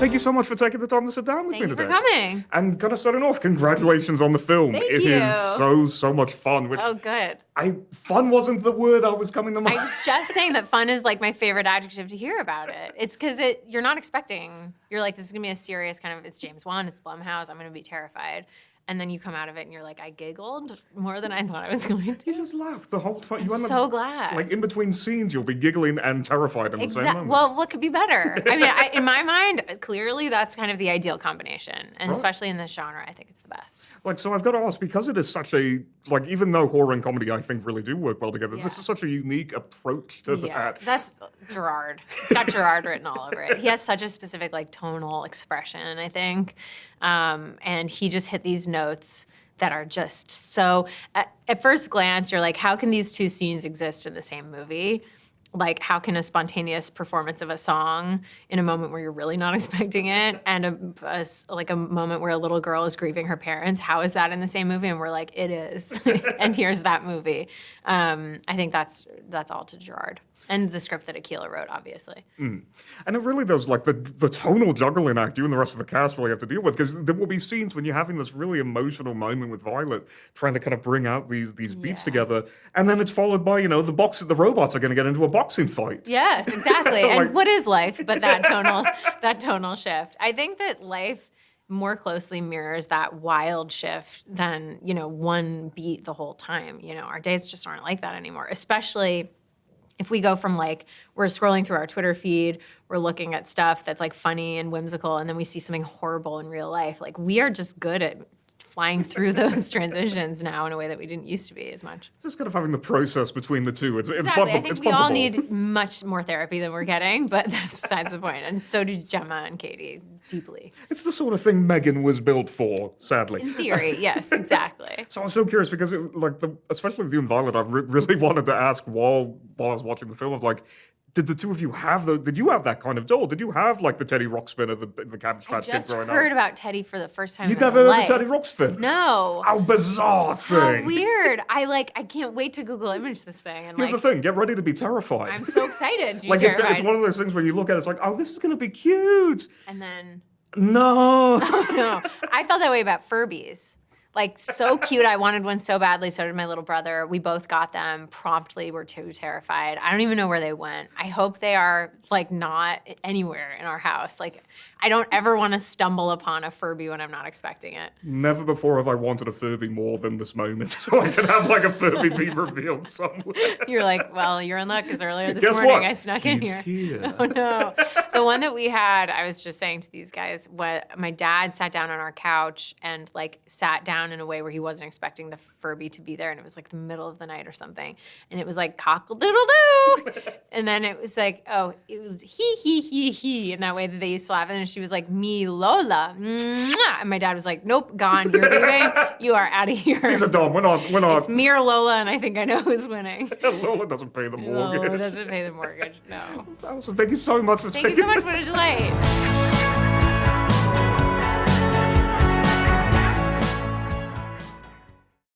Thank you so much for taking the time to sit down with me today. Thank you for coming. And gonna start it off, congratulations on the film. Thank It you. is so much fun. Which Oh, good. fun wasn't the word I was coming to mind. I was just saying that fun is like my favorite adjective to hear about it. It's because you're not expecting, you're like, this is gonna be a serious kind of, it's James Wan, it's Blumhouse, I'm gonna be terrified. And then you come out of it and you're like, I giggled more than I thought I was going to. You just laughed the whole time. I'm so glad. Like in between scenes, you'll be giggling and terrified in the same moment. Well, what could be better? I mean, in my mind, clearly that's kind of the ideal combination. And especially in this genre, I think it's the best. Like, so I've got to ask, because it is such a, like, even though horror and comedy, I think, really do work well together, this is such a unique approach to that. That's Gerard. It's got Gerard written all over it. He has such a specific, like, tonal expression, I think. And he just hit these notes that are just so, at first glance, you're like, how can these two scenes exist in the same movie? Like, how can a spontaneous performance of a song in a moment where you're really not expecting it, and a moment where a little girl is grieving her parents, how is that in the same movie? And we're like, it is. And here's that movie. I think that's all to Gerard. And the script that Akilah wrote, obviously. And it really does, like, the tonal juggling act you and the rest of the cast really have to deal with, because there will be scenes when you're having this really emotional moment with Violet, trying to kind of bring out these beats together, and then it's followed by, the robots are going to get into a boxing fight. Yes, exactly. And what is life but that tonal shift? I think that life more closely mirrors that wild shift than, one beat the whole time. Our days just aren't like that anymore, especially if we go from like, we're scrolling through our Twitter feed, we're looking at stuff that's like funny and whimsical, and then we see something horrible in real life. Like, we are just good at flying through those transitions now in a way that we didn't used to be as much. It's just kind of having the process between the two. Exactly. I think we all need much more therapy than we're getting, but that's besides the point. And so do Gemma and Katie, deeply. It's the sort of thing M3GAN was built for, sadly. In theory, yes, exactly. So I'm so curious because, especially with you and Violet, I really wanted to ask while I was watching the film of, like, did the two of you have did you have that kind of doll? Did you have, like, the Teddy Ruxpin the Cabbage Patch Kid growing up? I just heard about Teddy for the first time in my life. You never heard of Teddy Ruxpin? No. How bizarre thing. How weird. I can't wait to Google image this thing. And here's the thing, get ready to be terrified. I'm so excited to be terrified. It's one of those things where you look at it, it's like, oh, this is going to be cute. And then... No. Oh, no. I felt that way about Furbies. Like, so cute. I wanted one so badly. So did my little brother. We both got them promptly. We're too terrified. I don't even know where they went. I hope they are, like, not anywhere in our house. Like, I don't ever want to stumble upon a Furby when I'm not expecting it. Never before have I wanted a Furby more than this moment. So I can have, like, a Furby be revealed somewhere. You're like, well, you're in luck because earlier this morning I snuck in here. Oh, no. The one that we had, I was just saying to these guys, my dad sat down on our couch and, like, sat down in a way where he wasn't expecting the Furby to be there, and it was like the middle of the night or something, and it was like cockle-doodle-doo, and then it was like, oh, it was he in that way that they used to laugh, and then she was like, me Lola, mwah. And my dad was like, nope, gone, you're leaving, you are out of here. These are done, we're not. It's me or Lola, and I think I know who's winning. Lola doesn't pay the mortgage. Lola doesn't pay the mortgage, no. Allison, thank you so much for Thank you so much, what a delight.